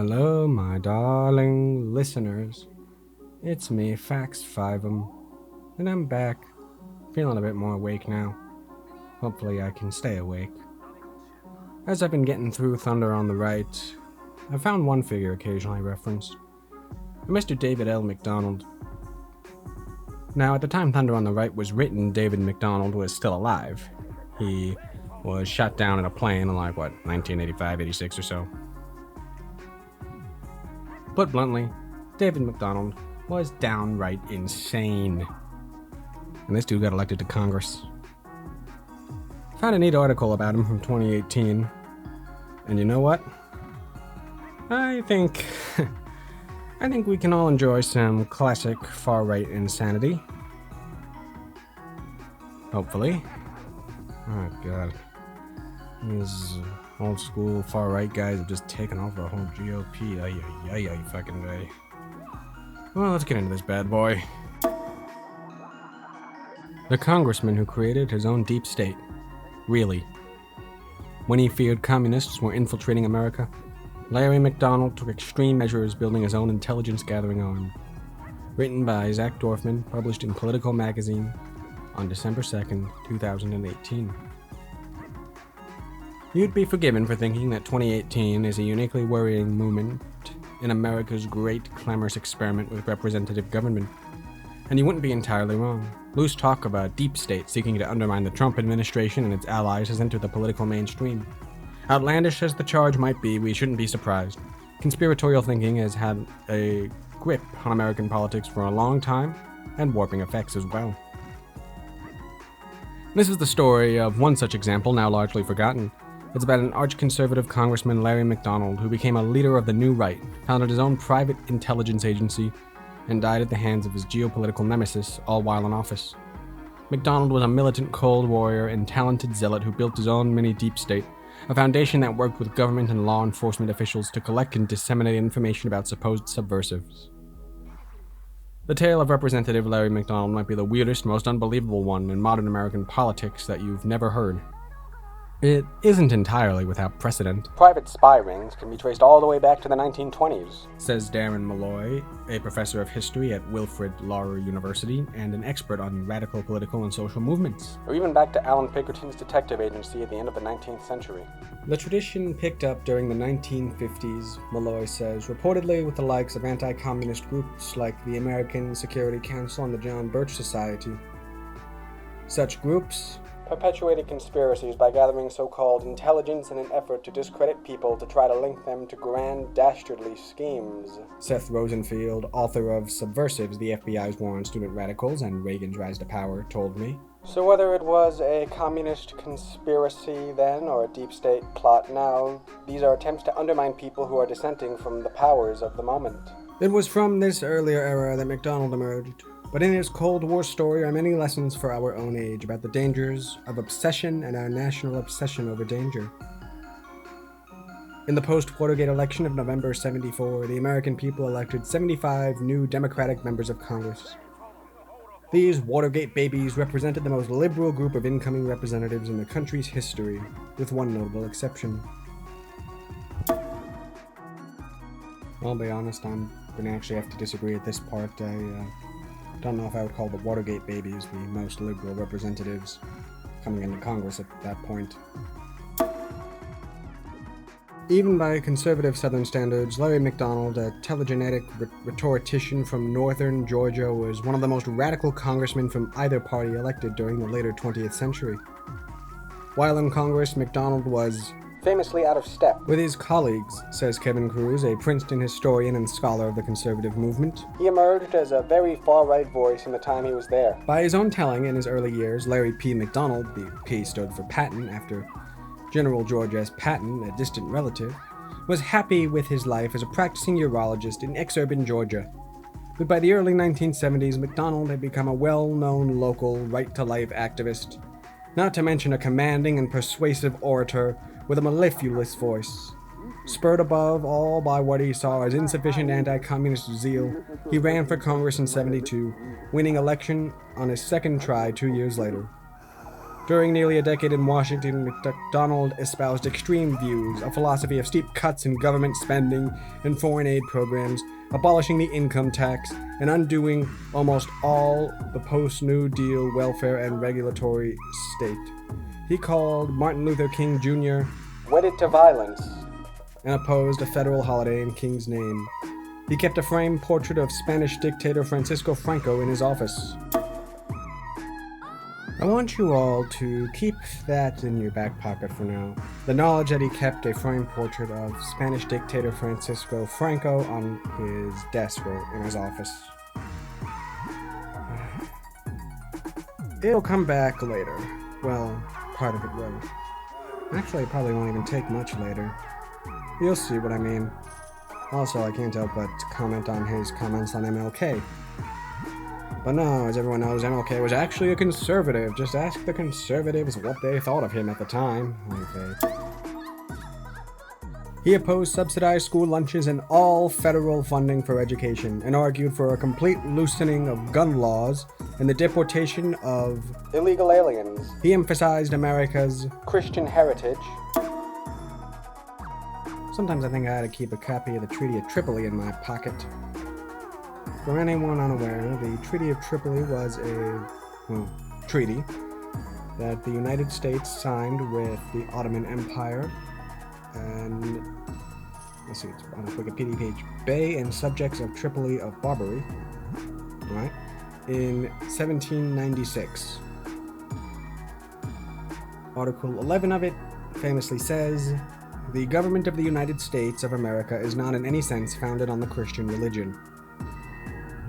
Hello, my darling listeners. It's me, Fax5'em, and I'm back, feeling a bit more awake now. Hopefully I can stay awake. As I've been getting through Thunder on the Right, I found one figure occasionally referenced, Mr. David L. McDonald. Now, at the time Thunder on the Right was written, David McDonald was still alive. He was shot down in a plane in 1985, 86 or so. Put bluntly, David McDonald was downright insane. And this dude got elected to Congress. Found a neat article about him from 2018. And you know what? I think we can all enjoy some classic far-right insanity. Hopefully. Oh god. These old school far-right guys have just taken over the whole GOP. Ay fucking day. Well, let's get into this bad boy. The congressman who created his own deep state. Really. When he feared communists were infiltrating America, Larry McDonald took extreme measures building his own intelligence-gathering arm. Written by Zach Dorfman, published in Political Magazine on December 2nd, 2018. You'd be forgiven for thinking that 2018 is a uniquely worrying moment in America's great clamorous experiment with representative government. And you wouldn't be entirely wrong. Loose talk of a deep state seeking to undermine the Trump administration and its allies has entered the political mainstream. Outlandish as the charge might be, we shouldn't be surprised. Conspiratorial thinking has had a grip on American politics for a long time, and warping effects as well. This is the story of one such example, now largely forgotten. It's about an arch-conservative Congressman, Larry McDonald, who became a leader of the New Right, founded his own private intelligence agency, and died at the hands of his geopolitical nemesis, all while in office. McDonald was a militant Cold Warrior and talented zealot who built his own mini deep state, a foundation that worked with government and law enforcement officials to collect and disseminate information about supposed subversives. The tale of Representative Larry McDonald might be the weirdest, most unbelievable one in modern American politics that you've never heard. It isn't entirely without precedent. Private spy rings can be traced all the way back to the 1920s, says Darren Malloy, a professor of history at Wilfrid Laurier University and an expert on radical political and social movements. Or even back to Alan Pinkerton's detective agency at the end of the 19th century. The tradition picked up during the 1950s, Malloy says, reportedly with the likes of anti-communist groups like the American Security Council and the John Birch Society. Such groups perpetuated conspiracies by gathering so-called intelligence in an effort to discredit people to try to link them to grand dastardly schemes. Seth Rosenfield, author of Subversives, the FBI's War on Student Radicals and Reagan's Rise to Power, told me. So whether it was a communist conspiracy then, or a deep state plot now, these are attempts to undermine people who are dissenting from the powers of the moment. It was from this earlier era that McDonald emerged. But in his Cold War story are many lessons for our own age about the dangers of obsession and our national obsession over danger. In the post-Watergate election of November '74, the American people elected 75 new Democratic members of Congress. These Watergate babies represented the most liberal group of incoming representatives in the country's history, with one notable exception. I'll be honest, I'm going to actually have to disagree at this part. I don't know if I would call the Watergate babies the most liberal representatives coming into Congress at that point. Even by conservative Southern standards, Larry McDonald, a telegenetic rhetorician from northern Georgia, was one of the most radical congressmen from either party elected during the later 20th century. While in Congress, McDonald was famously out of step with his colleagues, says Kevin Cruz, a Princeton historian and scholar of the conservative movement. He emerged as a very far-right voice in the time he was there. By his own telling, in his early years, Larry P. McDonald, the P stood for Patton after General George S. Patton, a distant relative, was happy with his life as a practicing urologist in exurban Georgia. But by the early 1970s, McDonald had become a well-known local right-to-life activist, not to mention a commanding and persuasive orator with a mellifluous voice. Spurred above all by what he saw as insufficient anti-communist zeal, he ran for Congress in '72, winning election on his second try 2 years later. During nearly a decade in Washington, McDonald espoused extreme views, a philosophy of steep cuts in government spending and foreign aid programs, abolishing the income tax, and undoing almost all the post-New Deal welfare and regulatory state. He called Martin Luther King Jr. wedded to violence and opposed a federal holiday in King's name. He kept a framed portrait of Spanish dictator Fransisco Franco in his office. I want you all to keep that in your back pocket for now. The knowledge that he kept a framed portrait of Spanish dictator Fransisco Franco on his desk or in his office. It'll come back later. Well, part of it will. Actually, it probably won't even take much later. You'll see what I mean. Also, I can't help but comment on his comments on MLK. But no, as everyone knows, MLK was actually a conservative. Just ask the conservatives what they thought of him at the time. Okay. He opposed subsidized school lunches and all federal funding for education, and argued for a complete loosening of gun laws and the deportation of illegal aliens. He emphasized America's Christian heritage. Sometimes I think I ought to keep a copy of the Treaty of Tripoli in my pocket. For anyone unaware, the Treaty of Tripoli was a treaty that the United States signed with the Ottoman Empire and, let's see, it's on the Wikipedia page, Bey and subjects of Tripoli of Barbary, right, in 1796. Article 11 of it famously says, "The government of the United States of America is not in any sense founded on the Christian religion."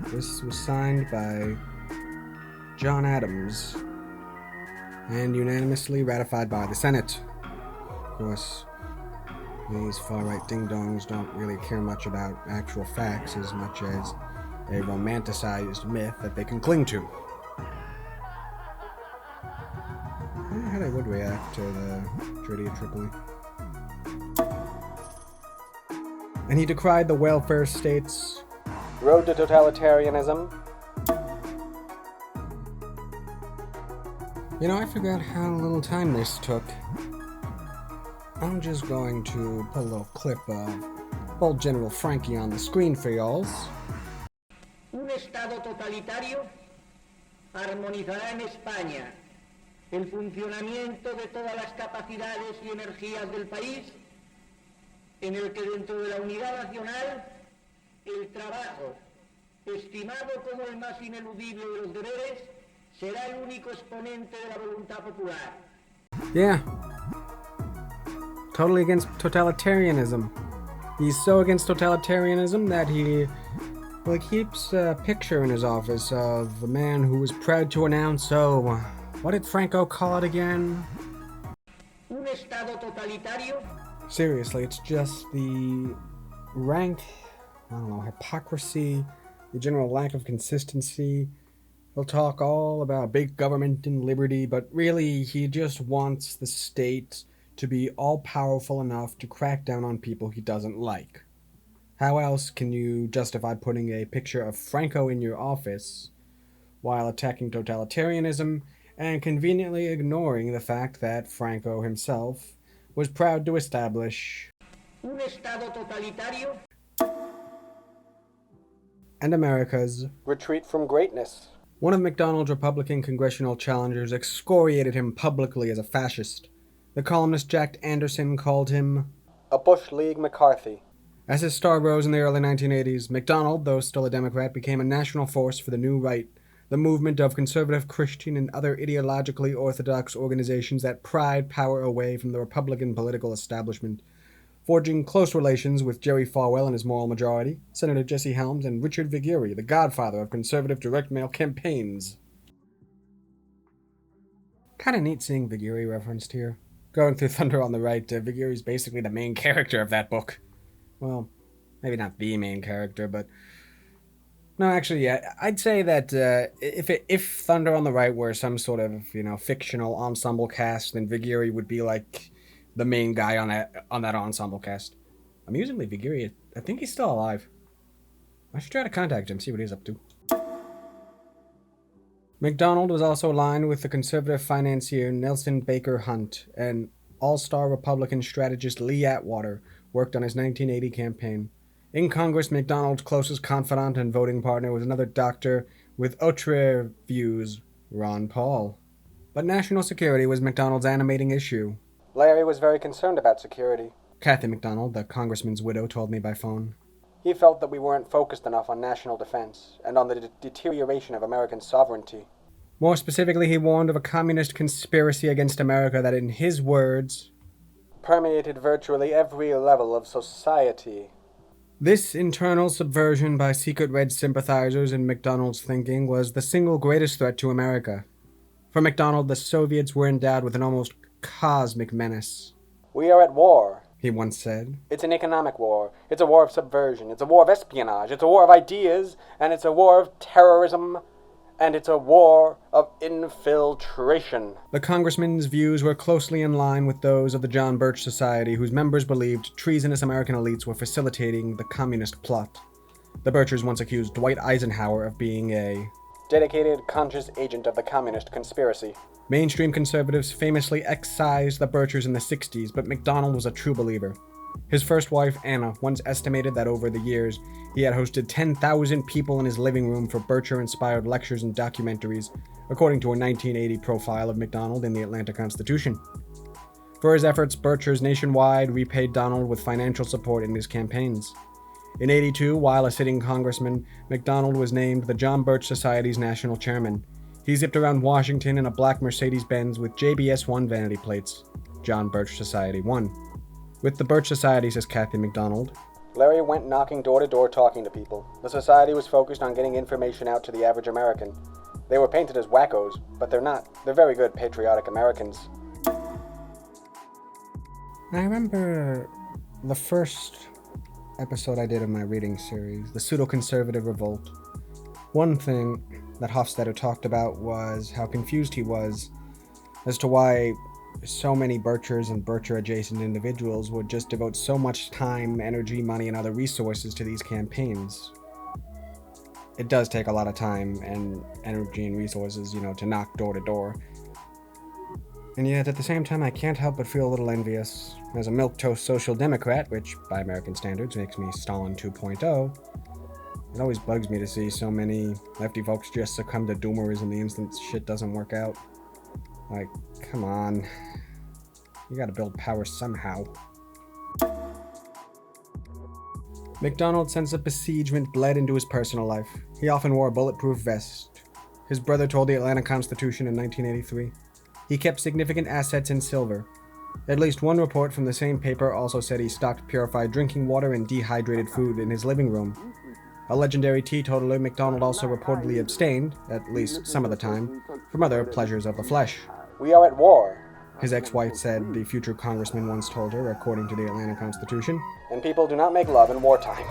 This was signed by John Adams and unanimously ratified by the Senate. Of course, these far-right ding-dongs don't really care much about actual facts as much as a romanticized myth that they can cling to. I wonder how they would react to the Treaty of Tripoli. And he decried the welfare state's road to totalitarianism. You know, I forgot how little time this took. I'm just going to put a little clip of old General Frankie on the screen for y'alls. Un Estado totalitario armonizará en España el funcionamiento de todas las capacidades y energías del país, en el que dentro de la unidad nacional el trabajo, estimado como el más ineludible de los deberes, será el único exponente de la voluntad popular. Yeah. Totally against totalitarianism. He's so against totalitarianism that he keeps a picture in his office of a man who was proud to announce, what did Franco call it again? Un Estado totalitario? Seriously, it's just the rank, hypocrisy, the general lack of consistency. He'll talk all about big government and liberty, but really he just wants the state to be all-powerful enough to crack down on people he doesn't like. How else can you justify putting a picture of Franco in your office while attacking totalitarianism and conveniently ignoring the fact that Franco himself was proud to establish un Estado totalitario and America's retreat from greatness? One of McDonald's Republican congressional challengers excoriated him publicly as a fascist. The columnist Jack Anderson called him a Bush League McCarthy. As his star rose in the early 1980s, McDonald, though still a Democrat, became a national force for the New Right, the movement of conservative Christian and other ideologically orthodox organizations that pried power away from the Republican political establishment, forging close relations with Jerry Falwell and his moral majority, Senator Jesse Helms, and Richard Viguerie, the godfather of conservative direct mail campaigns. Kinda neat seeing Viguerie referenced here. Going through Thunder on the Right, Viguerie's basically the main character of that book. Well, maybe not the main character, but... No, actually, yeah, I'd say that if Thunder on the Right were some sort of, fictional ensemble cast, then Viguerie would be like the main guy on that ensemble cast. Amusingly, Viguerie, I think he's still alive. I should try to contact him, see what he's up to. McDonald was also aligned with the conservative financier Nelson Baker Hunt, and all-star Republican strategist Lee Atwater worked on his 1980 campaign. In Congress, McDonald's closest confidant and voting partner was another doctor with outre views, Ron Paul. But national security was McDonald's animating issue. Larry was very concerned about security, Kathy McDonald, the congressman's widow, told me by phone. He felt that we weren't focused enough on national defense and on the deterioration of American sovereignty. More specifically, he warned of a communist conspiracy against America that, in his words, permeated virtually every level of society. This internal subversion by secret Red sympathizers in McDonald's thinking was the single greatest threat to America. For McDonald, the Soviets were endowed with an almost cosmic menace. "We are at war," he once said. "It's an economic war. It's a war of subversion. It's a war of espionage. It's a war of ideas. And it's a war of terrorism. And it's a war of infiltration." The congressman's views were closely in line with those of the John Birch Society, whose members believed treasonous American elites were facilitating the communist plot. The Birchers once accused Dwight Eisenhower of being a dedicated, conscious agent of the communist conspiracy. Mainstream conservatives famously excised the Birchers in the 60s, but McDonald was a true believer. His first wife, Anna, once estimated that over the years, he had hosted 10,000 people in his living room for Bircher-inspired lectures and documentaries, according to a 1980 profile of McDonald in the Atlanta Constitution. For his efforts, Birchers nationwide repaid Donald with financial support in his campaigns. In '82, while a sitting congressman, McDonald was named the John Birch Society's national chairman. He zipped around Washington in a black Mercedes-Benz with JBS-1 vanity plates. John Birch Society 1. With the Birch Society, says Kathy McDonald, Larry went knocking door to door talking to people. The society was focused on getting information out to the average American. They were painted as wackos, but they're not. They're very good patriotic Americans. I remember the first episode I did of my reading series, the pseudo-conservative revolt. One thing that Hofstadter talked about was how confused he was as to why so many Birchers and Bircher-adjacent individuals would just devote so much time, energy, money, and other resources to these campaigns. It does take a lot of time and energy and resources, to knock door to door. And yet, at the same time, I can't help but feel a little envious. As a milquetoast social democrat, which, by American standards, makes me Stalin 2.0, it always bugs me to see so many lefty folks just succumb to doomerism the instant shit doesn't work out. Like, come on. You gotta build power somehow. McDonald's sense of besiegement bled into his personal life. He often wore a bulletproof vest. His brother told the Atlanta Constitution in 1983. He kept significant assets in silver. At least one report from the same paper also said he stocked purified drinking water and dehydrated food in his living room. A legendary teetotaler, McDonald also reportedly abstained, at least some of the time, from other pleasures of the flesh. "We are at war," his ex-wife said the future congressman once told her, according to the Atlanta Constitution. "And people do not make love in wartime."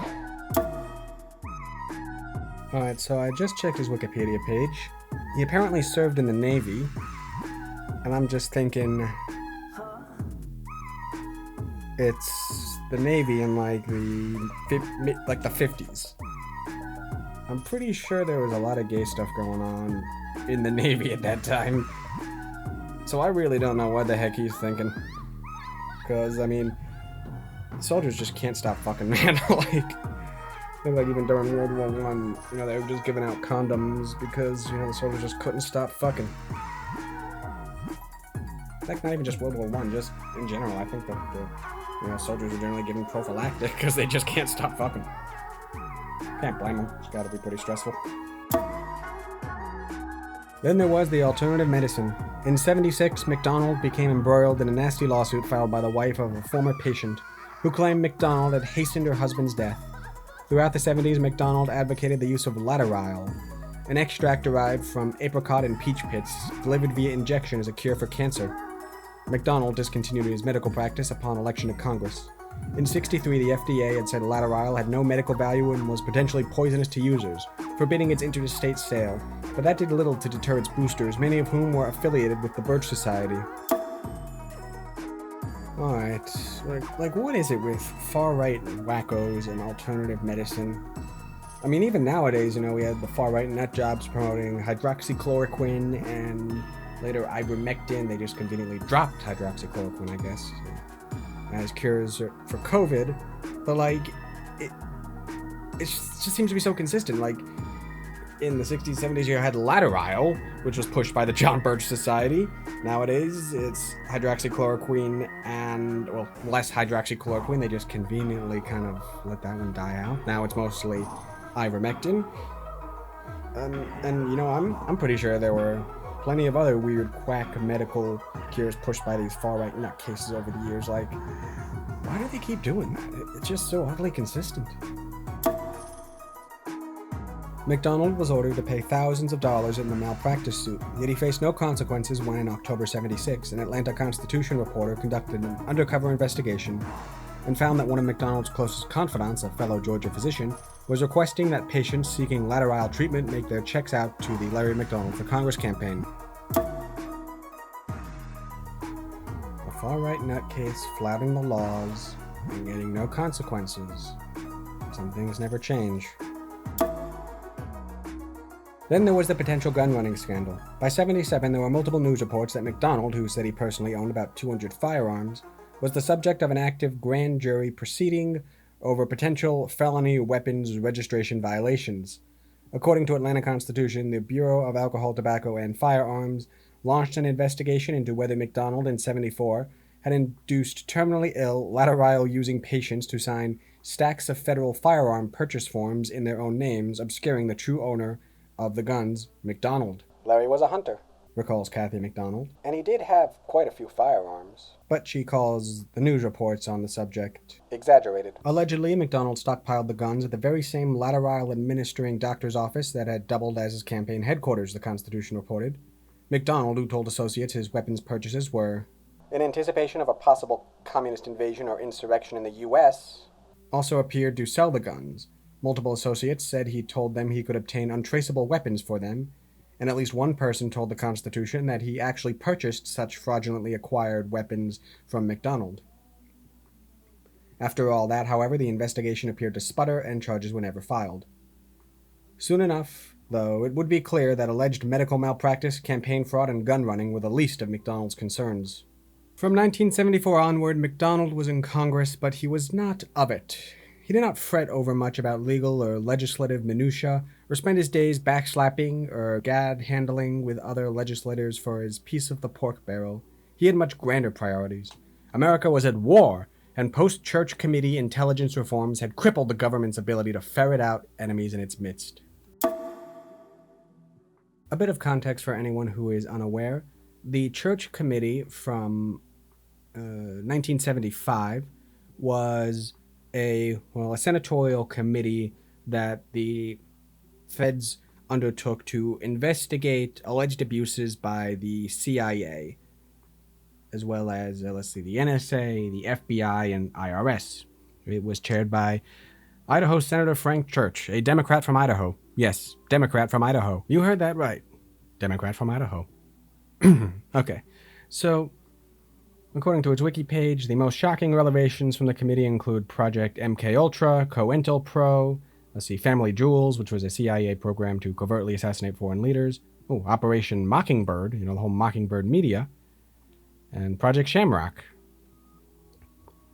Alright, so I just checked his Wikipedia page. He apparently served in the Navy, and I'm just thinking, it's the Navy in the 50s. I'm pretty sure there was a lot of gay stuff going on in the Navy at that time. So I really don't know what the heck he's thinking. Because, soldiers just can't stop fucking, man. Even during World War I, they were just giving out condoms because, the soldiers just couldn't stop fucking. In fact, not even just World War I, just in general. I think that soldiers are generally given prophylactic because they just can't stop fucking. Can't blame them. It's gotta be pretty stressful. Then there was the alternative medicine. In '76, McDonald became embroiled in a nasty lawsuit filed by the wife of a former patient who claimed McDonald had hastened her husband's death. Throughout the '70s, McDonald advocated the use of laterile, an extract derived from apricot and peach pits delivered via injection as a cure for cancer. McDonald discontinued his medical practice upon election to Congress. In '63, the FDA had said laterile had no medical value and was potentially poisonous to users, forbidding its interstate sale, but that did little to deter its boosters, many of whom were affiliated with the Birch Society. Alright, what is it with far-right wackos and alternative medicine? I mean, even nowadays, we had the far-right nut jobs promoting hydroxychloroquine and later ivermectin. They just conveniently dropped hydroxychloroquine, I guess, as cures for COVID. But, it just seems to be so consistent. In the 60s, 70s, you had lateral, which was pushed by the John Birch Society. Nowadays, it's hydroxychloroquine and, less hydroxychloroquine. They just conveniently kind of let that one die out. Now it's mostly ivermectin. And I'm pretty sure there were plenty of other weird quack medical cures pushed by these far-right nutcases over the years. Why do they keep doing that? It's just so oddly consistent. McDonald was ordered to pay thousands of dollars in the malpractice suit, yet he faced no consequences when in October 76, an Atlanta Constitution reporter conducted an undercover investigation and found that one of McDonald's closest confidants, a fellow Georgia physician, was requesting that patients seeking lateral treatment make their checks out to the Larry McDonald for Congress campaign. A far-right nutcase flouting the laws and getting no consequences. Some things never change. Then there was the potential gun-running scandal. By 77, there were multiple news reports that McDonald, who said he personally owned about 200 firearms, was the subject of an active grand jury proceeding over potential felony weapons registration violations. According to Atlanta Constitution, the Bureau of Alcohol, Tobacco, and Firearms launched an investigation into whether McDonald in 74 had induced terminally ill, lateral-using patients to sign stacks of federal firearm purchase forms in their own names, obscuring the true owner of the guns, McDonald. Larry was a hunter, recalls Kathy McDonald, and he did have quite a few firearms. But she calls the news reports on the subject exaggerated. Allegedly, McDonald stockpiled the guns at the very same lateral administering doctor's office that had doubled as his campaign headquarters, the Constitution reported. McDonald, who told associates his weapons purchases were in anticipation of a possible communist invasion or insurrection in the U.S., also appeared to sell the guns. Multiple associates said he told them he could obtain untraceable weapons for them, and at least one person told the Constitution that he actually purchased such fraudulently acquired weapons from McDonald. After all that, however, the investigation appeared to sputter and charges were never filed. Soon enough, though, it would be clear that alleged medical malpractice, campaign fraud, and gun running were the least of McDonald's concerns. From 1974 onward, McDonald was in Congress, but he was not of it. He did not fret over much about legal or legislative minutiae, or spend his days backslapping or gad-handling with other legislators for his piece of the pork barrel. He had much grander priorities. America was at war, and post-church committee intelligence reforms had crippled the government's ability to ferret out enemies in its midst. A bit of context for anyone who is unaware. The church committee from 1975 was a senatorial committee that the feds undertook to investigate alleged abuses by the CIA, as well as, the NSA, the FBI, and IRS. It was chaired by Idaho Senator Frank Church, a Democrat from Idaho. Yes, Democrat from Idaho. You heard that right. Democrat from Idaho. Okay, so according to its wiki page, the most shocking revelations from the committee include Project MKUltra, COINTELPRO, Family Jewels, which was a CIA program to covertly assassinate foreign leaders, Operation Mockingbird, the whole Mockingbird media, and Project Shamrock.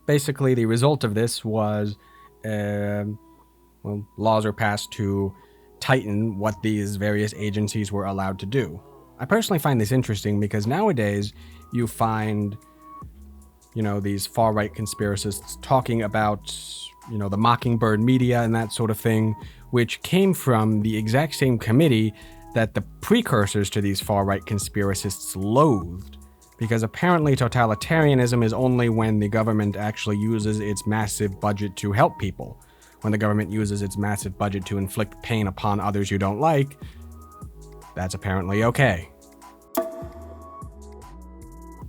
Basically, the result of this was, laws were passed to tighten what these various agencies were allowed to do. I personally find this interesting because nowadays you find these far-right conspiracists talking about, the Mockingbird media and that sort of thing, which came from the exact same committee that the precursors to these far-right conspiracists loathed. Because apparently totalitarianism is only when the government actually uses its massive budget to help people. When the government uses its massive budget to inflict pain upon others you don't like, that's apparently okay.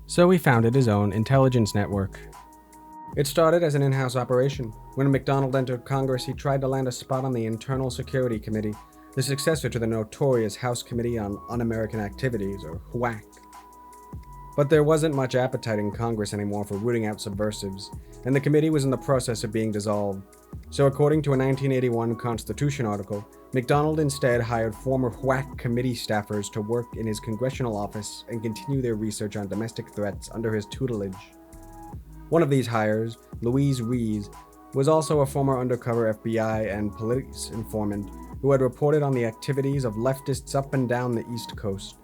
So he founded his own intelligence network. It started as an in-house operation. When McDonald entered Congress, he tried to land a spot on the Internal Security Committee, the successor to the notorious House Committee on Un-American Activities, or HWAC. But there wasn't much appetite in Congress anymore for rooting out subversives, and the committee was in the process of being dissolved. So according to a 1981 Constitution article, McDonald instead hired former WHAC committee staffers to work in his congressional office and continue their research on domestic threats under his tutelage. One of these hires, Louise Rees, was also a former undercover FBI and police informant who had reported on the activities of leftists up and down the East Coast.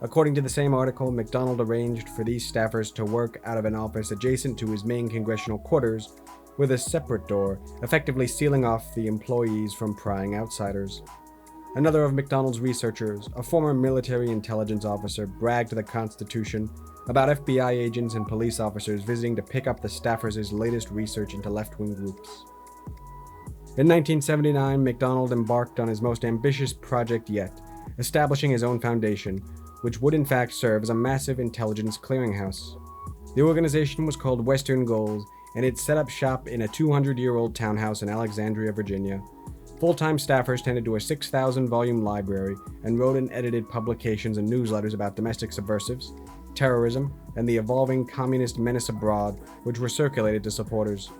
According to the same article, McDonald arranged for these staffers to work out of an office adjacent to his main congressional quarters with a separate door, effectively sealing off the employees from prying outsiders. Another of McDonald's researchers, a former military intelligence officer, bragged to the Constitution about FBI agents and police officers visiting to pick up the staffers' latest research into left-wing groups. In 1979, McDonald embarked on his most ambitious project yet, establishing his own foundation, which would in fact serve as a massive intelligence clearinghouse. The organization was called Western Goals, and it set up shop in a 200-year-old townhouse in Alexandria, Virginia. Full-time staffers tended to a 6,000-volume library and wrote and edited publications and newsletters about domestic subversives, terrorism, and the evolving communist menace abroad, which were circulated to supporters.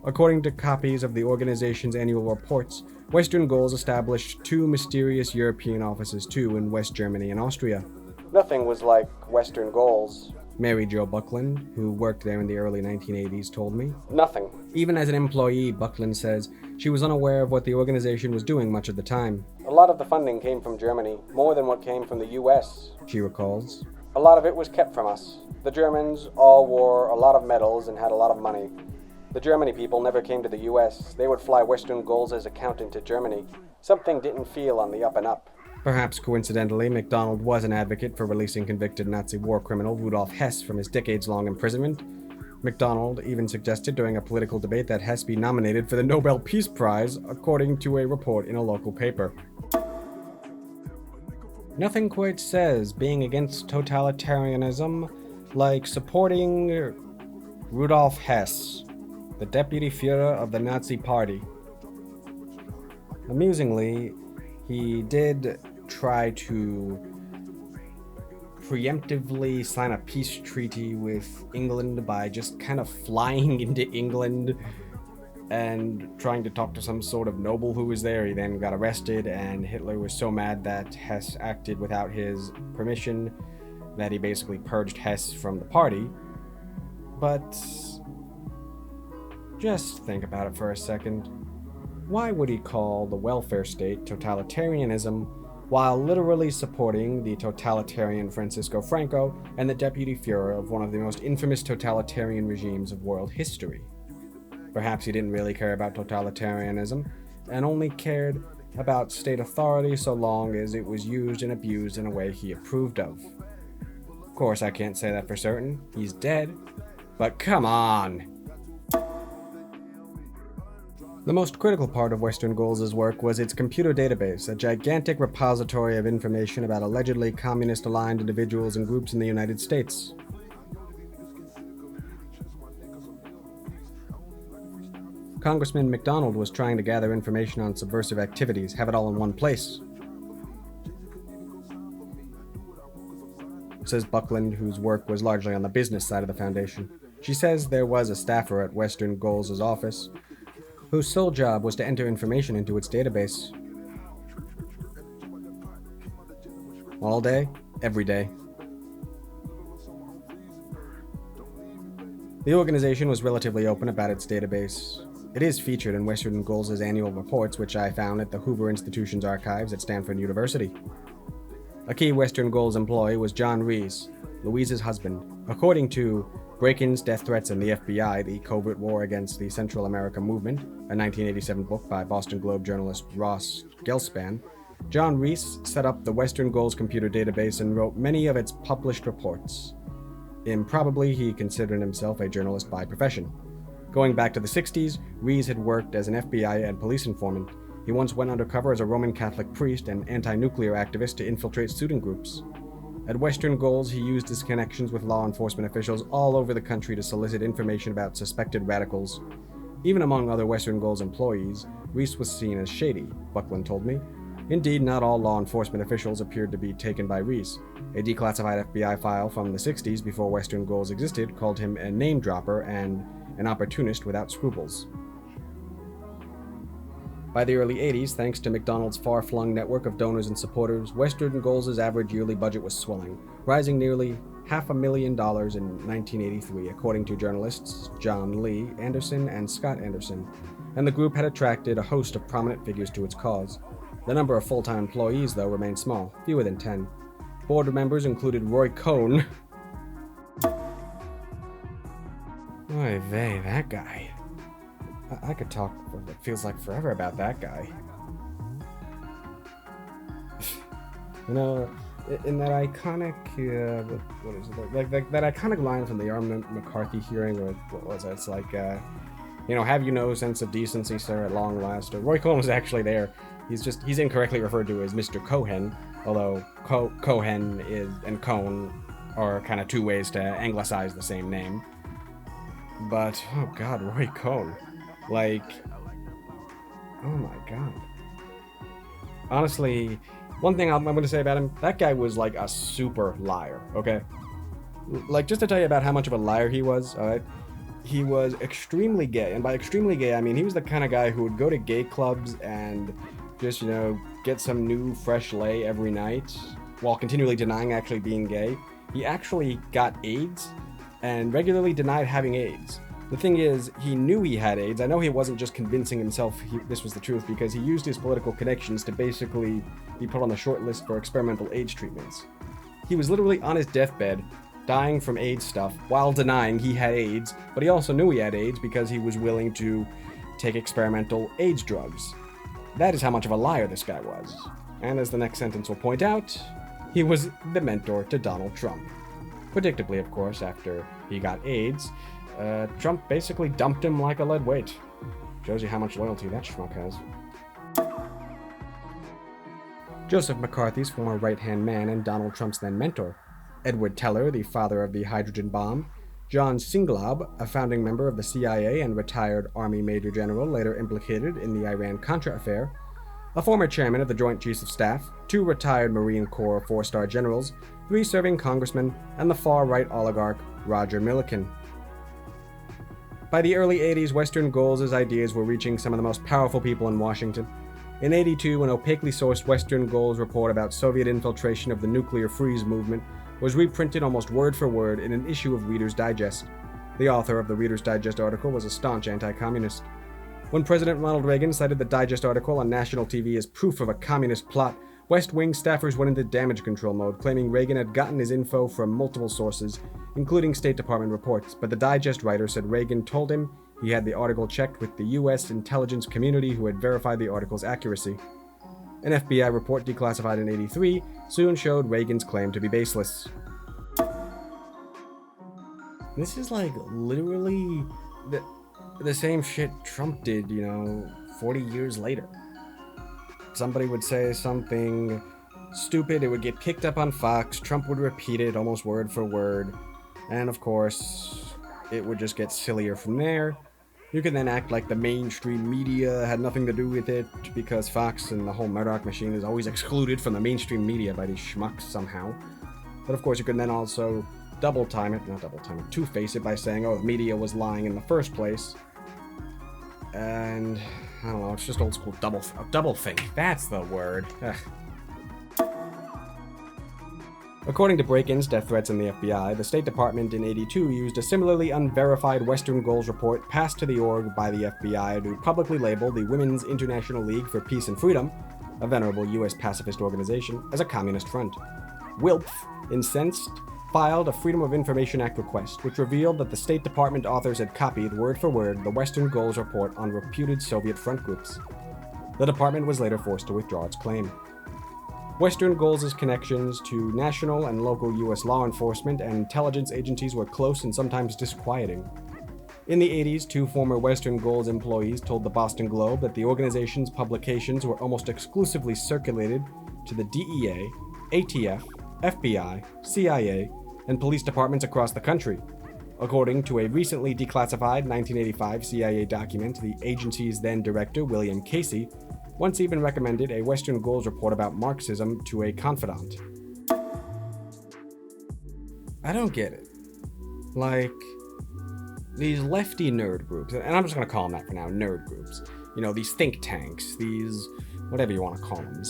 According to copies of the organization's annual reports, Western Goals established 2 mysterious European offices too in West Germany and Austria. Nothing was like Western Goals, Mary Jo Buckland, who worked there in the early 1980s, told me. Nothing. Even as an employee, Buckland says, she was unaware of what the organization was doing much of the time. A lot of the funding came from Germany, more than what came from the US, she recalls. A lot of it was kept from us. The Germans all wore a lot of medals and had a lot of money. The Germany people never came to the US. They would fly Western Goals as accountant to Germany. Something didn't feel on the up and up. Perhaps coincidentally, McDonald was an advocate for releasing convicted Nazi war criminal Rudolf Hess from his decades-long imprisonment. McDonald even suggested during a political debate that Hess be nominated for the Nobel Peace Prize, according to a report in a local paper. Nothing quite says being against totalitarianism like supporting Rudolf Hess, the deputy Führer of the Nazi Party. Amusingly, he did try to preemptively sign a peace treaty with England by just kind of flying into England and trying to talk to some sort of noble who was there. He then got arrested, and Hitler was so mad that Hess acted without his permission that he basically purged Hess from the party. But just think about it for a second. Why would he call the welfare state totalitarianism while literally supporting the totalitarian Fransisco Franco and the deputy Führer of one of the most infamous totalitarian regimes of world history? Perhaps he didn't really care about totalitarianism and only cared about state authority so long as it was used and abused in a way he approved of. Of course, I can't say that for certain. He's dead. But come on! The most critical part of Western Goals' work was its computer database, a gigantic repository of information about allegedly communist-aligned individuals and groups in the United States. Congressman McDonald was trying to gather information on subversive activities, have it all in one place. Says Buckland, whose work was largely on the business side of the foundation. She says there was a staffer at Western Goals' office whose sole job was to enter information into its database. All day, every day. The organization was relatively open about its database. It is featured in Western Goals' annual reports, which I found at the Hoover Institution's archives at Stanford University. A key Western Goals employee was John Rees, Louise's husband. According to Break-ins, Death Threats, and the FBI, the Covert War Against the Central America Movement, a 1987 book by Boston Globe journalist Ross Gelspan, John Rees set up the Western Goals computer database and wrote many of its published reports. Improbably, he considered himself a journalist by profession. Going back to the 60s, Rees had worked as an FBI and police informant. He once went undercover as a Roman Catholic priest and anti-nuclear activist to infiltrate student groups. At Western Goals, he used his connections with law enforcement officials all over the country to solicit information about suspected radicals. Even among other Western Goals employees, Rees was seen as shady, Buckland told me. Indeed, not all law enforcement officials appeared to be taken by Rees. A declassified FBI file from the 60s before Western Goals existed called him a name-dropper and an opportunist without scruples. By the early 80s, thanks to McDonald's far-flung network of donors and supporters, Western Goals' average yearly budget was swelling, rising nearly $500,000 in 1983, according to journalists John Lee Anderson and Scott Anderson, and the group had attracted a host of prominent figures to its cause. The number of full-time employees, though, remained small, fewer than 10. Board members included Roy Cohn. Oy vey, that guy. I could talk for what feels like forever about that guy. You know, in that iconic, what is it? Like that iconic line from the Arnold McCarthy hearing, or what was it? It's like, have you no sense of decency, sir, at long last? Or Roy Cohn was actually there. He's incorrectly referred to as Mr. Cohen, although Cohen and Cohn are kind of two ways to anglicize the same name. But, oh god, Roy Cohn. Like, oh my god. Honestly, one thing I'm going to say about him, that guy was like a super liar, okay? Like, just to tell you about how much of a liar he was, alright? He was extremely gay, and by extremely gay, I mean he was the kind of guy who would go to gay clubs and just, get some new fresh lay every night while continually denying actually being gay. He actually got AIDS and regularly denied having AIDS. The thing is, he knew he had AIDS. I know he wasn't just convincing himself this was the truth, because he used his political connections to basically be put on the short list for experimental AIDS treatments. He was literally on his deathbed, dying from AIDS stuff, while denying he had AIDS, but he also knew he had AIDS because he was willing to take experimental AIDS drugs. That is how much of a liar this guy was. And as the next sentence will point out, he was the mentor to Donald Trump. Predictably, of course, after he got AIDS, Trump basically dumped him like a lead weight. Shows you how much loyalty that schmuck has. Joseph McCarthy's former right-hand man and Donald Trump's then mentor, Edward Teller, the father of the hydrogen bomb, John Singlaub, a founding member of the CIA and retired Army Major General later implicated in the Iran-Contra affair, a former chairman of the Joint Chiefs of Staff, 2 retired Marine Corps 4-star generals, 3 serving congressmen, and the far-right oligarch Roger Milliken. By the early 80s, Western Goals' ideas were reaching some of the most powerful people in Washington. In '82, an opaquely sourced Western Goals report about Soviet infiltration of the nuclear freeze movement was reprinted almost word for word in an issue of Reader's Digest. The author of the Reader's Digest article was a staunch anti-communist. When President Ronald Reagan cited the Digest article on national TV as proof of a communist plot, West Wing staffers went into damage control mode, claiming Reagan had gotten his info from multiple sources, including State Department reports, but the Digest writer said Reagan told him he had the article checked with the U.S. intelligence community who had verified the article's accuracy. An FBI report declassified in '83 soon showed Reagan's claim to be baseless. This is like literally the same shit Trump did, 40 years later. Somebody would say something stupid, it would get picked up on Fox, Trump would repeat it almost word for word, and of course, it would just get sillier from there. You can then act like the mainstream media had nothing to do with it, because Fox and the whole Murdoch machine is always excluded from the mainstream media by these schmucks somehow. But of course, you can then also two-face it by saying, oh, the media was lying in the first place. And I don't know, it's just old school double think. That's the word. Ugh. According to break-ins, death threats, and the FBI, the State Department in '82 used a similarly unverified Western Goals report passed to the org by the FBI to publicly label the Women's International League for Peace and Freedom, a venerable U.S. pacifist organization, as a communist front. WILPF, incensed, filed a Freedom of Information Act request, which revealed that the State Department authors had copied, word for word, the Western Goals report on reputed Soviet front groups. The department was later forced to withdraw its claim. Western Goals' connections to national and local U.S. law enforcement and intelligence agencies were close and sometimes disquieting. In the 80s, 2 former Western Goals employees told the Boston Globe that the organization's publications were almost exclusively circulated to the DEA, ATF, FBI, CIA, and police departments across the country. According to a recently declassified 1985 CIA document, the agency's then director, William Casey, once even recommended a Western Goals report about Marxism to a confidant. I don't get it. Like, these lefty nerd groups, and I'm just going to call them that for now, nerd groups. these think tanks, these, whatever you want to call them.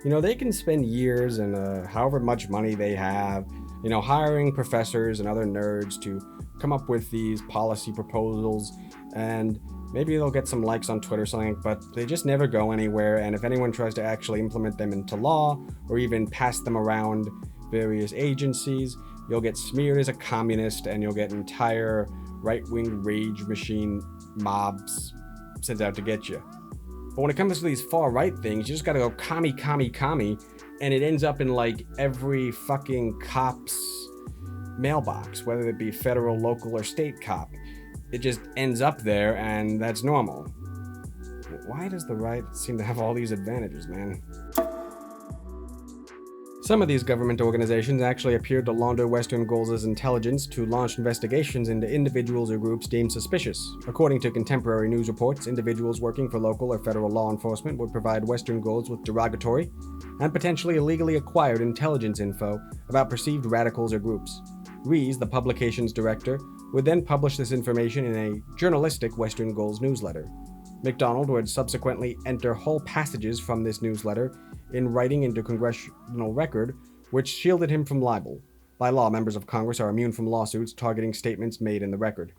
They can spend years and however much money they have, hiring professors and other nerds to come up with these policy proposals, and maybe they'll get some likes on Twitter or something, but they just never go anywhere. And if anyone tries to actually implement them into law or even pass them around various agencies, you'll get smeared as a communist and you'll get entire right-wing rage machine mobs sent out to get you. But when it comes to these far-right things, you just gotta go commie, commie, commie, and it ends up in like every fucking cop's mailbox, whether it be federal, local, or state cop. It just ends up there, and that's normal. Why does the right seem to have all these advantages, man? Some of these government organizations actually appeared to launder Western goals' intelligence to launch investigations into individuals or groups deemed suspicious. According to contemporary news reports, individuals working for local or federal law enforcement would provide Western goals with derogatory and potentially illegally acquired intelligence info about perceived radicals or groups. Rees, the publication's director, would then publish this information in a journalistic Western Goals newsletter. McDonald would subsequently enter whole passages from this newsletter in writing into congressional record, which shielded him from libel. By law, members of Congress are immune from lawsuits targeting statements made in the record.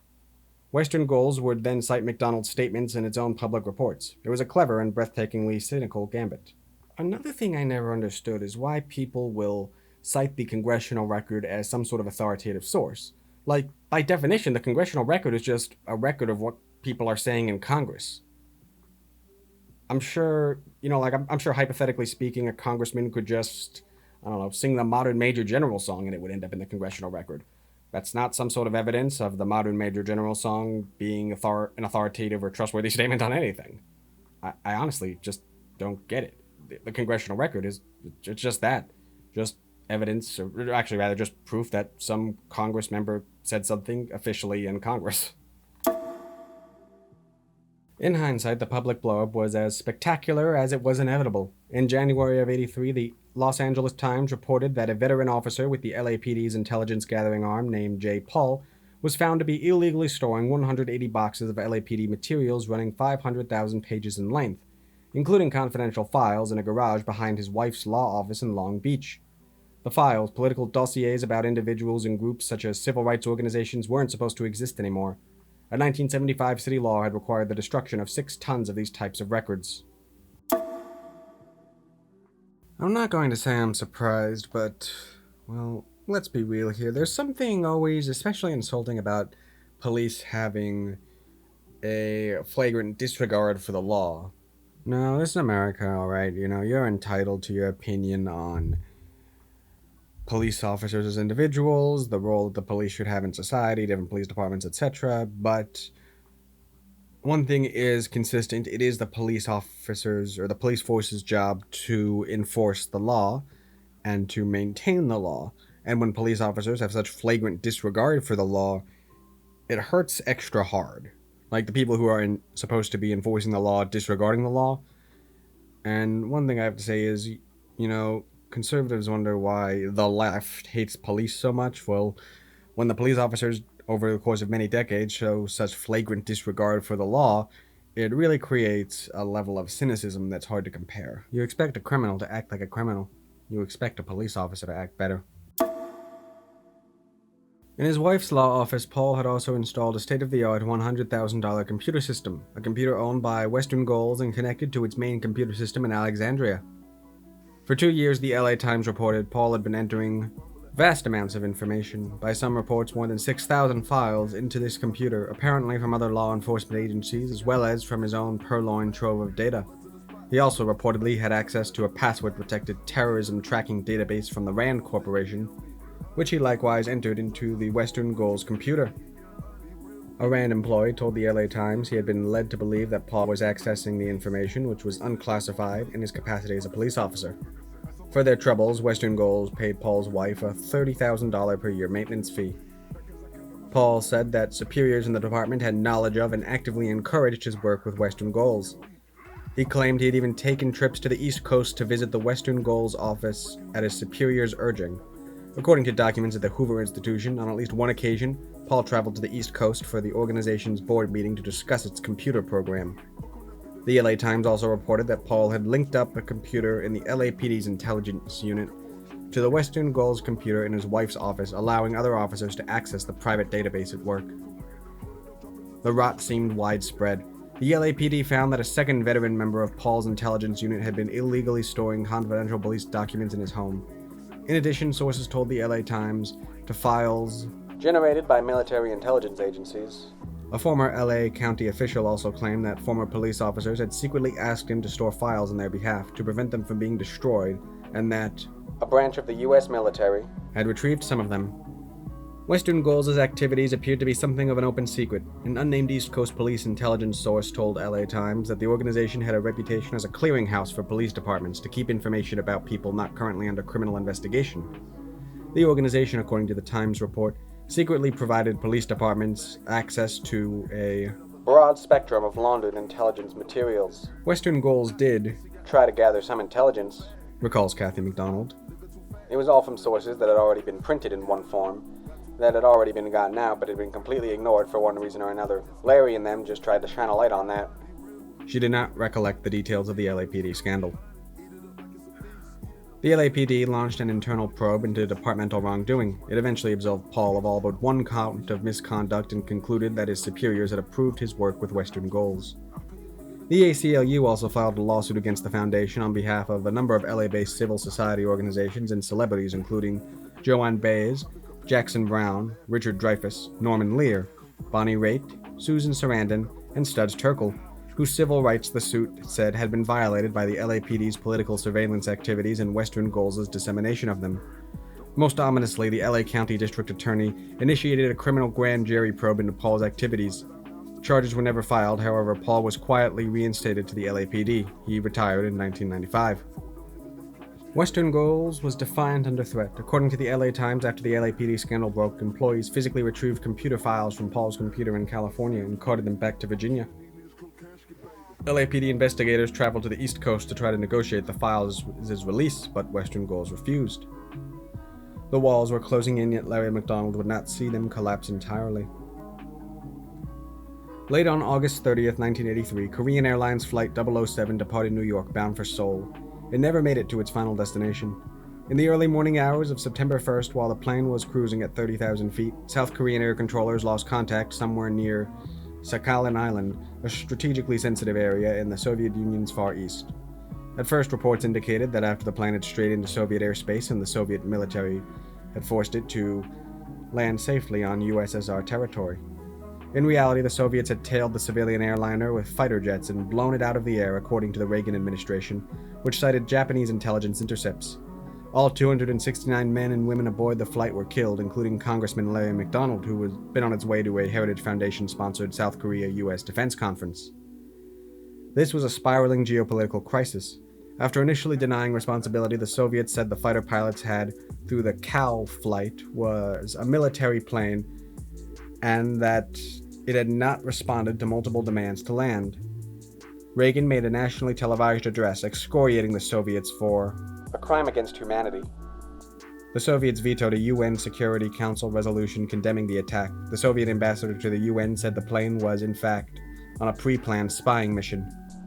Western Goals would then cite McDonald's statements in its own public reports. It was a clever and breathtakingly cynical gambit. Another thing I never understood is why people will cite the congressional record as some sort of authoritative source. Like, by definition, the congressional record is just a record of what people are saying in Congress. I'm sure, I'm sure hypothetically speaking, a congressman could just, sing the Modern Major General song and it would end up in the congressional record. That's not some sort of evidence of the Modern Major General song being an authoritative or trustworthy statement on anything. I honestly just don't get it. The congressional record is just that. Just evidence, or actually rather just proof that some Congress member said something officially in Congress. In hindsight, the public blow-up was as spectacular as it was inevitable. In January of '83, the Los Angeles Times reported that a veteran officer with the LAPD's intelligence gathering arm named J. Paul was found to be illegally storing 180 boxes of LAPD materials running 500,000 pages in length, including confidential files in a garage behind his wife's law office in Long Beach. The files, political dossiers about individuals and groups such as civil rights organizations, weren't supposed to exist anymore. A 1975 city law had required the destruction of 6 tons of these types of records. I'm not going to say I'm surprised, but, well, let's be real here. There's something always especially insulting about police having a flagrant disregard for the law. No, this is America, alright, you're entitled to your opinion on police officers as individuals, the role that the police should have in society, different police departments, etc. But one thing is consistent: it is the police officers or the police force's job to enforce the law and to maintain the law. And when police officers have such flagrant disregard for the law, it hurts extra hard. Like the people who are supposed to be enforcing the law disregarding the law. And one thing I have to say is, conservatives wonder why the left hates police so much. Well, when the police officers, over the course of many decades, show such flagrant disregard for the law, it really creates a level of cynicism that's hard to compare. You expect a criminal to act like a criminal. You expect a police officer to act better. In his wife's law office, Paul had also installed a state-of-the-art $100,000 computer system, a computer owned by Western Goals and connected to its main computer system in Alexandria. For 2 years, the LA Times reported Paul had been entering vast amounts of information, by some reports more than 6,000 files, into this computer, apparently from other law enforcement agencies as well as from his own purloined trove of data. He also reportedly had access to a password-protected terrorism tracking database from the RAND Corporation, which he likewise entered into the Western Goals computer. A RAND employee told the LA Times he had been led to believe that Paul was accessing the information, which was unclassified, in his capacity as a police officer. For their troubles, Western Goals paid Paul's wife a $30,000 per year maintenance fee. Paul said that superiors in the department had knowledge of and actively encouraged his work with Western Goals. He claimed he had even taken trips to the East Coast to visit the Western Goals office at his superior's urging. According to documents at the Hoover Institution, on at least one occasion, Paul traveled to the East Coast for the organization's board meeting to discuss its computer program. The LA Times also reported that Paul had linked up a computer in the LAPD's intelligence unit to the Western Goals computer in his wife's office, allowing other officers to access the private database at work. The rot seemed widespread. The LAPD found that a second veteran member of Paul's intelligence unit had been illegally storing confidential police documents in his home. In addition, sources told the LA Times to files generated by military intelligence agencies. A former LA County official also claimed that former police officers had secretly asked him to store files on their behalf to prevent them from being destroyed, and that a branch of the U.S. military had retrieved some of them. Western Goals' activities appeared to be something of an open secret. An unnamed East Coast police intelligence source told LA Times that the organization had a reputation as a clearinghouse for police departments to keep information about people not currently under criminal investigation. The organization, according to the Times report, secretly provided police departments access to a broad spectrum of laundered intelligence materials. Western Goals did try to gather some intelligence, recalls P McDonald. It was all from sources that had already been printed in one form, that had already been gotten out but had been completely ignored for one reason or another. Larry and them just tried to shine a light on that. She did not recollect the details of the LAPD scandal. The LAPD launched an internal probe into departmental wrongdoing. It eventually absolved Paul of all but one count of misconduct and concluded that his superiors had approved his work with Western Goals. The ACLU also filed a lawsuit against the foundation on behalf of a number of LA-based civil society organizations and celebrities, including Joanne Baez, Jackson Brown, Richard Dreyfuss, Norman Lear, Bonnie Raitt, Susan Sarandon, and Studs Terkel, whose civil rights the suit said had been violated by the LAPD's political surveillance activities and Western Goals' dissemination of them. Most ominously, the LA County District Attorney initiated a criminal grand jury probe into Paul's activities. Charges were never filed, however, Paul was quietly reinstated to the LAPD. He retired in 1995. Western Goals was defiant under threat. According to the LA Times, after the LAPD scandal broke, employees physically retrieved computer files from Paul's computer in California and carted them back to Virginia. LAPD investigators traveled to the East Coast to try to negotiate the files' release, but Western Goals refused. The walls were closing in, yet Larry McDonald would not see them collapse entirely. Late on August 30th, 1983, Korean Airlines Flight 007 departed New York bound for Seoul. It never made it to its final destination. In the early morning hours of September 1st, while the plane was cruising at 30,000 feet, South Korean air controllers lost contact somewhere near Sakhalin Island, a strategically sensitive area in the Soviet Union's far east. At first, reports indicated that after the plane had strayed into Soviet airspace and the Soviet military had forced it to land safely on USSR territory. In reality, the Soviets had tailed the civilian airliner with fighter jets and blown it out of the air, according to the Reagan administration, which cited Japanese intelligence intercepts. All 269 men and women aboard the flight were killed, including Congressman Larry McDonald, who had been on its way to a Heritage Foundation-sponsored South Korea-US defense conference. This was a spiraling geopolitical crisis. After initially denying responsibility, the Soviets said the fighter pilots had, through the KAL flight, was a military plane, and that it had not responded to multiple demands to land. Reagan made a nationally televised address excoriating the Soviets for a crime against humanity. The Soviets vetoed a UN Security Council resolution condemning the attack. The Soviet ambassador to the UN said the plane was, in fact, on a pre-planned spying mission.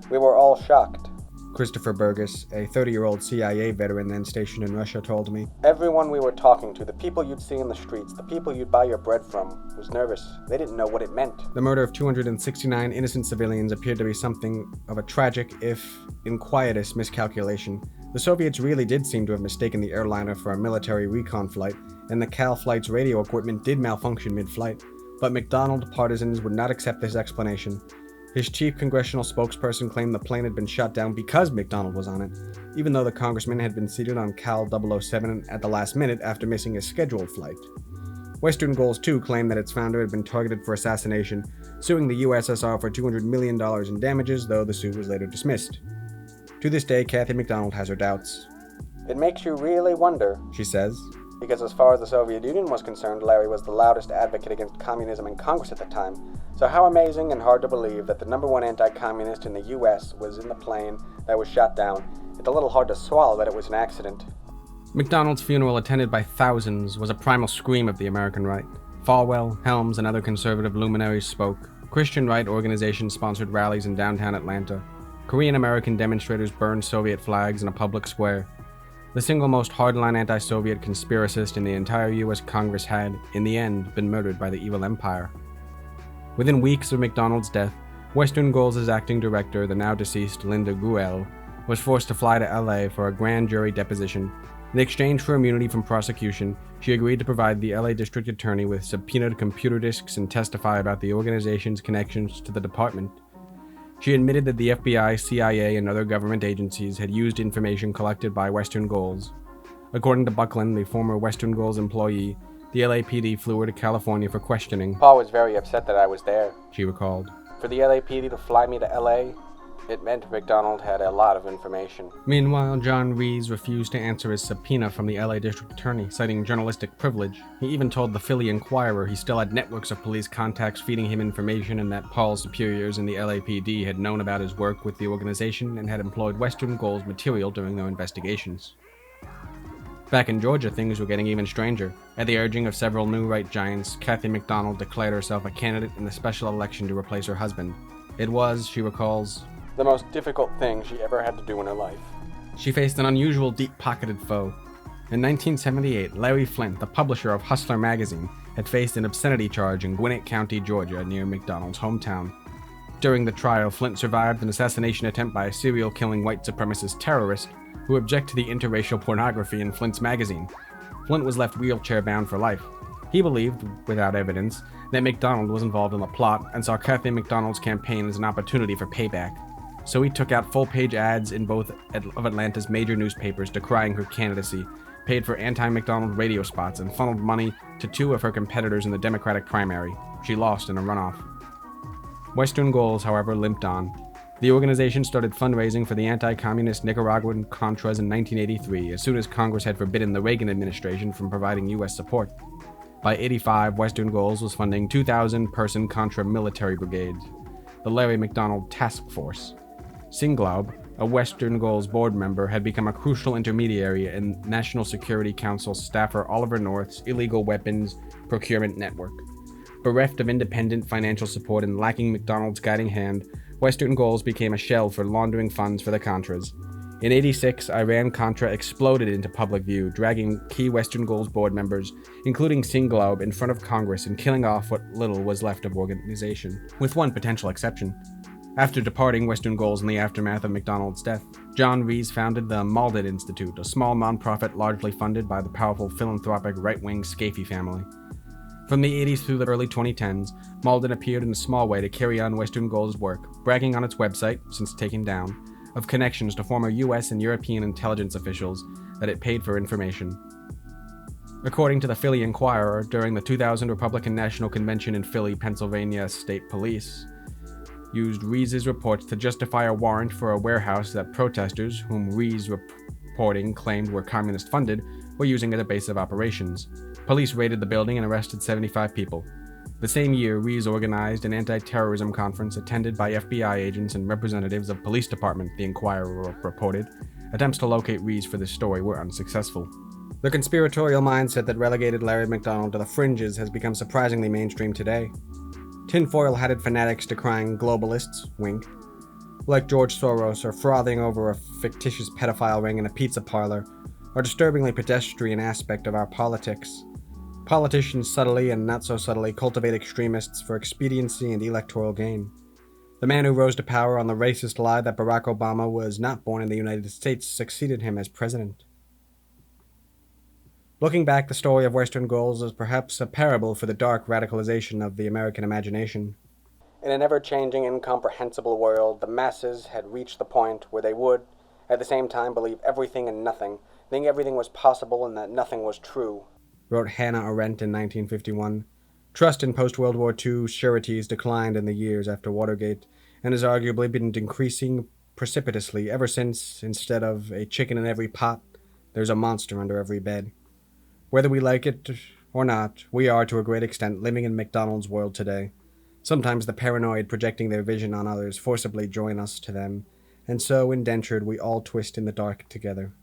We were all shocked. Christopher Burgess, a 30-year-old CIA veteran then stationed in Russia, told me, "Everyone we were talking to, the people you'd see in the streets, the people you'd buy your bread from, was nervous. They didn't know what it meant." The murder of 269 innocent civilians appeared to be something of a tragic, if inquietous, miscalculation. The Soviets really did seem to have mistaken the airliner for a military recon flight, and the KAL flight's radio equipment did malfunction mid-flight. But McDonald partisans would not accept this explanation. His chief congressional spokesperson claimed the plane had been shot down because McDonald was on it, even though the congressman had been seated on KAL 007 at the last minute after missing a scheduled flight. Western Goals, too, claimed that its founder had been targeted for assassination, suing the USSR for $200 million in damages, though the suit was later dismissed. To this day, P McDonald has her doubts. "It makes you really wonder," she says, because as far as the Soviet Union was concerned, Larry was the loudest advocate against communism in Congress at the time. So how amazing and hard to believe that the number one anti-communist in the US was in the plane that was shot down. It's a little hard to swallow that it was an accident. McDonald's funeral, attended by thousands, was a primal scream of the American right. Falwell, Helms, and other conservative luminaries spoke. Christian right organizations sponsored rallies in downtown Atlanta. Korean-American demonstrators burned Soviet flags in a public square. The single most hardline anti-Soviet conspiracist in the entire U.S. Congress had, in the end, been murdered by the evil empire. Within weeks of McDonald's death, Western Goals' acting director, the now-deceased Linda Gruelle, was forced to fly to LA for a grand jury deposition. In exchange for immunity from prosecution, she agreed to provide the LA District Attorney with subpoenaed computer disks and testify about the organization's connections to the department. She admitted that the FBI, CIA, and other government agencies had used information collected by Western Goals. According to Buckland, the former Western Goals employee, the LAPD flew her to California for questioning. Paul was very upset that I was there. She recalled. For the LAPD to fly me to LA, it meant McDonald had a lot of information. Meanwhile, John Rees refused to answer his subpoena from the LA District Attorney, citing journalistic privilege. He even told the Philly Inquirer he still had networks of police contacts feeding him information and that Paul's superiors in the LAPD had known about his work with the organization and had employed Western Goals material during their investigations. Back in Georgia, things were getting even stranger. At the urging of several new right giants, Kathy McDonald declared herself a candidate in the special election to replace her husband. It was, she recalls, the most difficult thing she ever had to do in her life. She faced an unusual deep-pocketed foe. In 1978, Larry Flint, the publisher of Hustler magazine, had faced an obscenity charge in Gwinnett County, Georgia, near McDonald's hometown. During the trial, Flint survived an assassination attempt by a serial-killing white supremacist terrorist who objected to the interracial pornography in Flint's magazine. Flint was left wheelchair-bound for life. He believed, without evidence, that McDonald was involved in the plot and saw Kathy McDonald's campaign as an opportunity for payback. So he took out full-page ads in both of Atlanta's major newspapers decrying her candidacy, paid for anti-McDonald radio spots, and funneled money to two of her competitors in the Democratic primary. She lost in a runoff. Western Goals, however, limped on. The organization started fundraising for the anti-communist Nicaraguan Contras in 1983, as soon as Congress had forbidden the Reagan administration from providing U.S. support. By 85, Western Goals was funding 2,000-person Contra military brigades, the Larry McDonald Task Force. Singlaub, a Western Goals board member, had become a crucial intermediary in National Security Council staffer Oliver North's illegal weapons procurement network. Bereft of independent financial support and lacking McDonald's guiding hand, Western Goals became a shell for laundering funds for the Contras. In '86, Iran-Contra exploded into public view, dragging key Western Goals board members, including Singlaub, in front of Congress and killing off what little was left of organization, with one potential exception. After departing Western Goals in the aftermath of McDonald's death, John Rees founded the Maldon Institute, a small nonprofit largely funded by the powerful philanthropic right-wing Scafee family. From the 80s through the early 2010s, Maldon appeared in a small way to carry on Western Goals' work, bragging on its website, since taken down, of connections to former US and European intelligence officials that it paid for information. According to the Philly Inquirer, during the 2000 Republican National Convention in Philly, Pennsylvania, state police used Rees' reports to justify a warrant for a warehouse that protesters, whom Rees reporting claimed were communist-funded, were using as a base of operations. Police raided the building and arrested 75 people. The same year, Rees organized an anti-terrorism conference attended by FBI agents and representatives of police department, the Inquirer reported. Attempts to locate Rees for this story were unsuccessful. The conspiratorial mindset that relegated Larry McDonald to the fringes has become surprisingly mainstream today. Tinfoil-hatted fanatics decrying globalists, wink, like George Soros, or frothing over a fictitious pedophile ring in a pizza parlor, are a disturbingly pedestrian aspect of our politics. Politicians subtly and not so subtly cultivate extremists for expediency and electoral gain. The man who rose to power on the racist lie that Barack Obama was not born in the United States succeeded him as president. Looking back, the story of Western Goals is perhaps a parable for the dark radicalization of the American imagination. In an ever-changing, incomprehensible world, the masses had reached the point where they would, at the same time, believe everything and nothing, think everything was possible and that nothing was true, wrote Hannah Arendt in 1951. Trust in post-World War II sureties declined in the years after Watergate, and has arguably been decreasing precipitously ever since, instead of a chicken in every pot, there's a monster under every bed. Whether we like it or not, we are, to a great extent, living in McDonald's world today. Sometimes the paranoid projecting their vision on others forcibly join us to them, and so, indentured, we all twist in the dark together.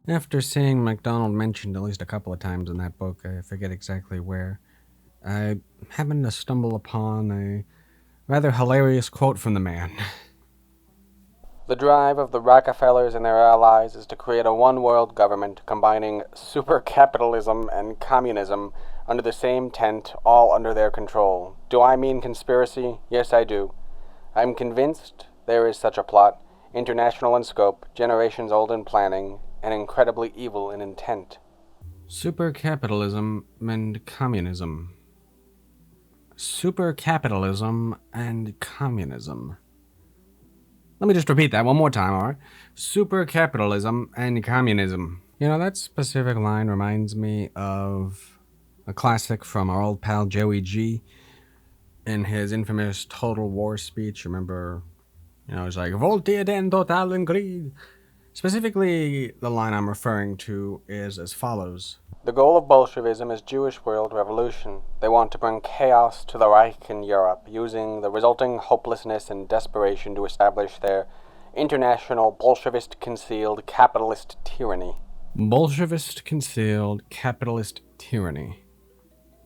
After seeing McDonald mentioned at least a couple of times in that book, I forget exactly where, I happened to stumble upon a rather hilarious quote from the man. The drive of the Rockefellers and their allies is to create a one-world government combining super-capitalism and communism under the same tent, all under their control. Do I mean conspiracy? Yes, I do. I'm convinced there is such a plot, international in scope, generations old in planning, and incredibly evil in intent. Supercapitalism and communism. Supercapitalism and communism. Let me just repeat that one more time, alright? Supercapitalism and communism. You know, that specific line reminds me of a classic from our old pal Joey G in his infamous Total War speech. Remember, it's like, Voltaire den totalen Krieg. Specifically, the line I'm referring to is as follows. The goal of Bolshevism is Jewish world revolution. They want to bring chaos to the Reich in Europe, using the resulting hopelessness and desperation to establish their international Bolshevist concealed capitalist tyranny. Bolshevist concealed capitalist tyranny.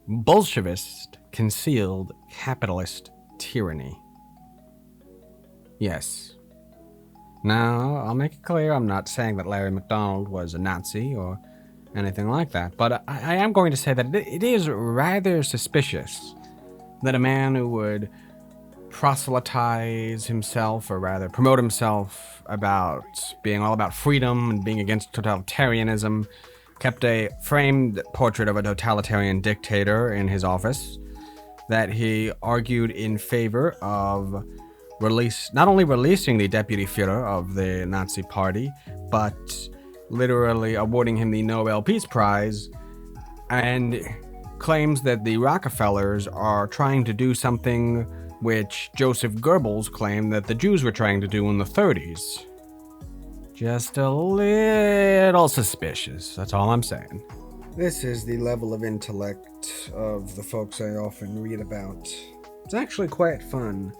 Bolshevist concealed capitalist tyranny. Yes. Now, I'll make it clear I'm not saying that Larry McDonald was a Nazi or anything like that, but I am going to say that it is rather suspicious that a man who would proselytize himself, or rather promote himself about being all about freedom and being against totalitarianism, kept a framed portrait of a totalitarian dictator in his office, that he argued in favor of not only releasing the deputy Führer of the Nazi Party, but literally awarding him the Nobel Peace Prize, and claims that the Rockefellers are trying to do something which Joseph Goebbels claimed that the Jews were trying to do in the 30s. Just a little suspicious, that's all I'm saying. This is the level of intellect of the folks I often read about. It's actually quite fun.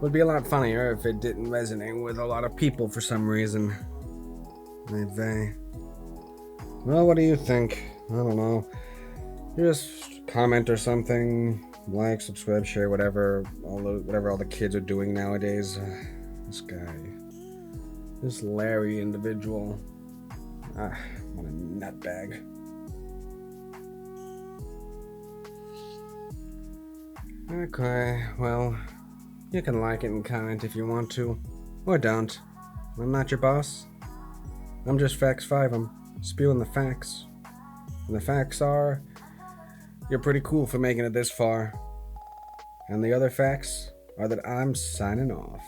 Would be a lot funnier if it didn't resonate with a lot of people for some reason. Well, what do you think? I don't know. Just comment or something. Like, subscribe, share, whatever all the kids are doing nowadays. This guy. This Larry individual. What a nutbag. Okay, well, you can like it and comment if you want to. Or don't. I'm not your boss. I'm just Facts 5. I'm spewing the facts. And the facts are, you're pretty cool for making it this far. And the other facts are that I'm signing off.